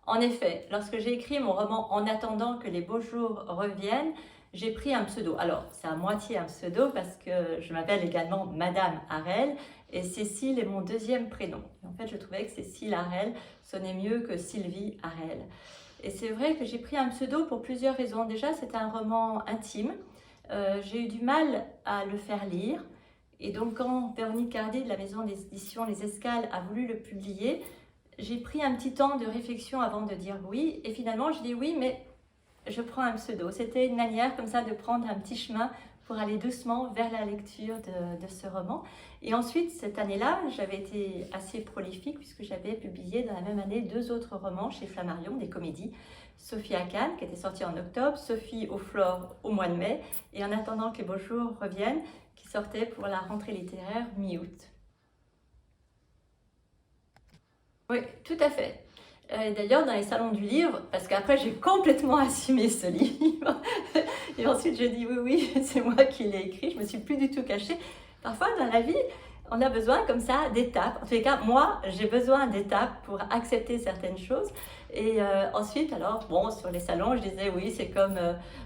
En effet, lorsque j'ai écrit mon roman En attendant que les beaux jours reviennent, j'ai pris un pseudo. Alors, c'est à moitié un pseudo parce que je m'appelle également Madame Harel et Cécile est mon deuxième prénom. Et en fait, je trouvais que Cécile Harel sonnait mieux que Sylvie Harel. Et c'est vrai que j'ai pris un pseudo pour plusieurs raisons. Déjà, c'est un roman intime. J'ai eu du mal à le faire lire. Et donc, quand Véronique Hardy de la maison d'édition Les Escales a voulu le publier, j'ai pris un petit temps de réflexion avant de dire oui. Et finalement, je dis oui, mais je prends un pseudo. C'était une manière comme ça de prendre un petit chemin pour aller doucement vers la lecture de ce roman. Et ensuite, cette année-là, j'avais été assez prolifique puisque j'avais publié dans la même année 2 autres romans chez Flammarion, des comédies. Sophie à Cannes, qui était sortie en octobre, Sophie au Flore au mois de mai, et En attendant que les beaux jours reviennent, qui sortait pour la rentrée littéraire mi-août. Oui, tout à fait. D'ailleurs, dans les salons du livre, parce qu'après j'ai complètement assumé ce livre, et ensuite j'ai dit oui, oui, c'est moi qui l'ai écrit, je me suis plus du tout cachée. Parfois dans la vie, on a besoin comme ça d'étapes. En tous les cas, moi, j'ai besoin d'étapes pour accepter certaines choses. Et ensuite, alors, bon, sur les salons, je disais oui, c'est comme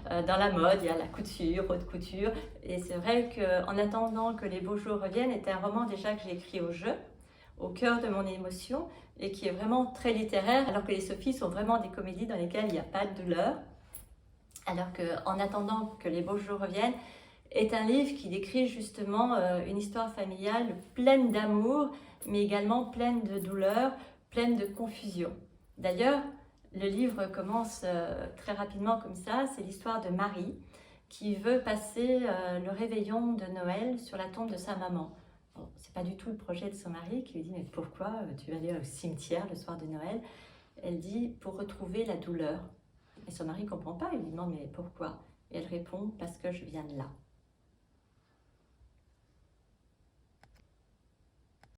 dans la mode, il y a la couture, haute couture. Et c'est vrai qu'en attendant que les beaux jours reviennent, était un roman déjà que j'ai écrit au jeu, au cœur de mon émotion, et qui est vraiment très littéraire, alors que les Sophies sont vraiment des comédies dans lesquelles il n'y a pas de douleur. Alors qu'en attendant que les beaux jours reviennent, est un livre qui décrit justement une histoire familiale pleine d'amour, mais également pleine de douleur, pleine de confusion. D'ailleurs, le livre commence très rapidement comme ça, c'est l'histoire de Marie qui veut passer le réveillon de Noël sur la tombe de sa maman. Bon, c'est pas du tout le projet de son mari qui lui dit « mais pourquoi tu vas aller au cimetière le soir de Noël ?» Elle dit « pour retrouver la douleur ». Et son mari ne comprend pas, il lui demande « mais pourquoi ?» Et elle répond « parce que je viens de là ».